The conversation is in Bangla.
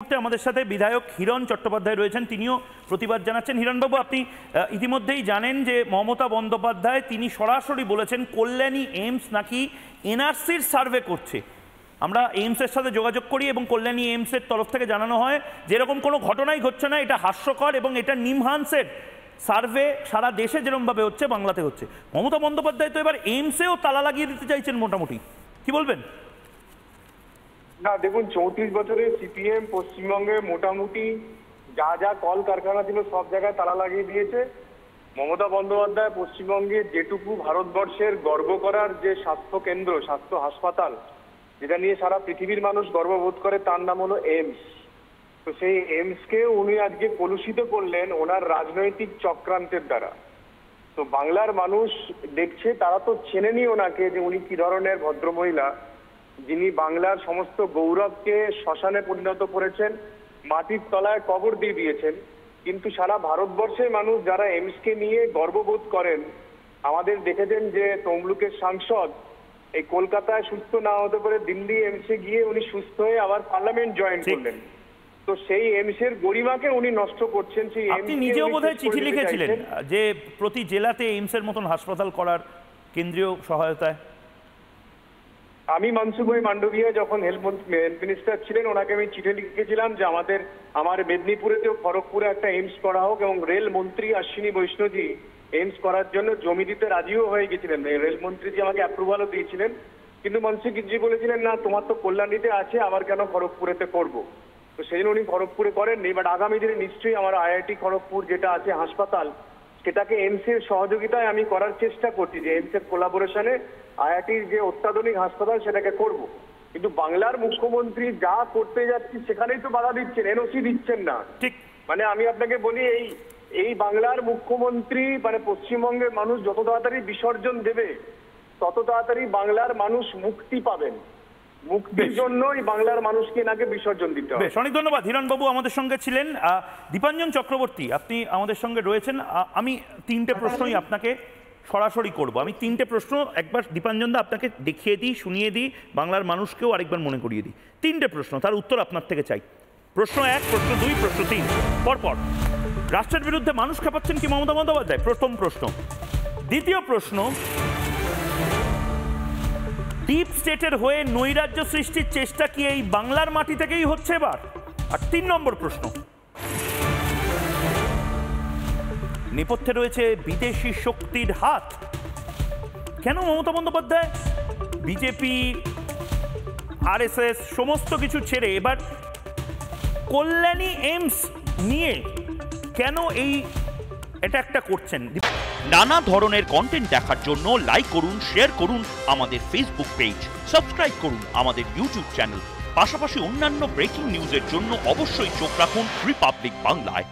আমাদের সাথে বিধায়ক হিরণ চট্টোপাধ্যায় রয়েছেন, তিনিও প্রতিবাদ জানাচ্ছেন। হিরণবাবু, আপনি ইতিমধ্যেই জানেন যে মমতা বন্দ্যোপাধ্যায় তিনি সরাসরি বলেছেন কল্যাণী এইমস নাকি এনআরসির সার্ভে করছে। আমরা এইমসের সাথে যোগাযোগ করি এবং কল্যাণী এইমসের তরফ থেকে জানানো হয় যেরকম কোনো ঘটনাই ঘটছে না, এটা হাস্যকর এবং এটা নিমহান্সের সার্ভে সারা দেশে যেরকমভাবে হচ্ছে বাংলাতে হচ্ছে। মমতা বন্দ্যোপাধ্যায় তো এবার এইমসেও তালা লাগিয়ে দিতে চাইছেন মোটামুটি, কি বলবেন? না দেখুন, 34 বছরে সিপিএম পশ্চিমবঙ্গে মোটামুটি যা যা কল কারখানা ছিল সব জায়গায় তালা লাগিয়ে দিয়েছে। মমতা বন্দ্যোপাধ্যায় পশ্চিমবঙ্গে যেটুকু ভারতবর্ষের গর্ব করার যে স্বাস্থ্য কেন্দ্র, স্বাস্থ্য হাসপাতাল, যেটা নিয়ে সারা পৃথিবীর মানুষ গর্ববোধ করে, তার নাম হলো এইমস। তো সেই এইমসকে উনি আজকে কলুষিত করলেন ওনার রাজনৈতিক চক্রান্তের দ্বারা। তো বাংলার মানুষ দেখছে, তারা তো চেনেনি ওনাকে যে উনি কি ধরনের ভদ্রমহিলা, যিনি বাংলার সমস্ত গৌরবকে শ্মশানে পরিণত করেছেন, মাটির তলায় কবর দিয়ে দিয়েছেন। কিন্তু সারা ভারতবর্ষের মানুষ যারা এইমসকে নিয়ে গর্ববোধ করেন, আমাদের দেখেছেন যে তমলুকের সাংসদ এই কলকাতায় সুস্থ না হতে পারে দিল্লি এইমসে গিয়ে উনি সুস্থ হয়ে আবার পার্লামেন্ট জয়েন করলেন। তো সেই এইমসের গরিমাকে উনি নষ্ট করছেন। সেই আপনি নিজেও বোধহয় চিঠি লিখেছিলেন যে প্রতি জেলাতে এইমসের মতন হাসপাতাল করার কেন্দ্রীয় সহায়তায়। আমি মনসুখ ভাই মান্ডভিয়া যখন হেলথ মিনিস্টার ছিলেন, ওনাকে আমি চিঠি লিখেছিলাম যে আমার মেদিনীপুরেতেও খড়গপুরে একটা এইমস করা হোক, এবং রেল মন্ত্রী অশ্বিনী বৈষ্ণবজি এইমস করার জন্য জমি দিতে রাজিও হয়ে গেছিলেন। রেলমন্ত্রীজি আমাকে অ্যাপ্রুভালও দিয়েছিলেন, কিন্তু মনসুখজি বলেছিলেন না, তোমার তো কল্যাণীতে আছে, আবার কেন খড়গপুরেতে করবো। তো সেই জন্য উনি খড়গপুরে করেননি। বাট আগামী দিনে নিশ্চয়ই আমার আইআইটি খড়গপুর যেটা আছে হাসপাতাল, সেটাকে এইমসের সহযোগিতায় আমি করার চেষ্টা করছি, যে এইমসের কোলাবোরেশনে আইআইটির যে অত্যাধুনিক হাসপাতাল সেটাকে করব। কিন্তু বাংলার মুখ্যমন্ত্রী যা করতে যাচ্ছি সেখানেই তো বাধা দিচ্ছেন, এনওসি দিচ্ছেন না। ঠিক, মানে আমি আপনাকে বলি, এই বাংলার মুখ্যমন্ত্রী মানে পশ্চিমবঙ্গের মানুষ যত তাড়াতাড়ি বিসর্জন দেবে তত তাড়াতাড়ি বাংলার মানুষ মুক্তি পাবেন। মুক্তির জন্যই বাংলার মানুষকে নাকি বিসর্জন দিতে হবে। বেশ, অনেক ধন্যবাদ। হিরণবাবু আমাদের সঙ্গে ছিলেন। দীপাঞ্জন চক্রবর্তী, আপনি আমাদের সঙ্গে রয়েছেন। আমি তিনটে প্রশ্নই আপনাকে সরাসরি করব। আমি তিনটে প্রশ্ন একবার দীপাঞ্জন দা আপনাকে দেখিয়ে দিই, শুনিয়ে দিই, বাংলার মানুষকেও আরেকবার মনে করিয়ে দিই। তিনটে প্রশ্ন, তার উত্তর আপনার থেকে চাই। প্রশ্ন 1, প্রশ্ন 2, প্রশ্ন 3 পরপর। রাষ্ট্রের বিরুদ্ধে মানুষ খেপাচ্ছেন কি মমতা বন্দ্যোপাধ্যায়? প্রথম প্রশ্ন। দ্বিতীয় প্রশ্ন, ডিপ স্টেটের হয়ে নৈরাজ্য সৃষ্টির চেষ্টা কি এই বাংলার মাটি থেকেই হচ্ছে এবার? আর 3 নম্বর প্রশ্ন, নেপথ্যে রয়েছে বিদেশি শক্তির হাত। কেন মমতা বন্দ্যোপাধ্যায় বিজেপি, আরএসএস সমস্ত কিছু ছেড়ে এবার কল্যাণী এইমস নিয়ে কেন এই এটা করছেন? নানা ধরনের কন্টেন্ট দেখার জন্য লাইক করুন, শেয়ার করুন আমাদের ফেসবুক পেজ, সাবস্ক্রাইব করুন আমাদের ইউটিউব চ্যানেল। পাশাপাশি অন্যান্য ব্রেকিং নিউজের জন্য অবশ্যই চোখ রাখুন রিপাবলিক বাংলায়।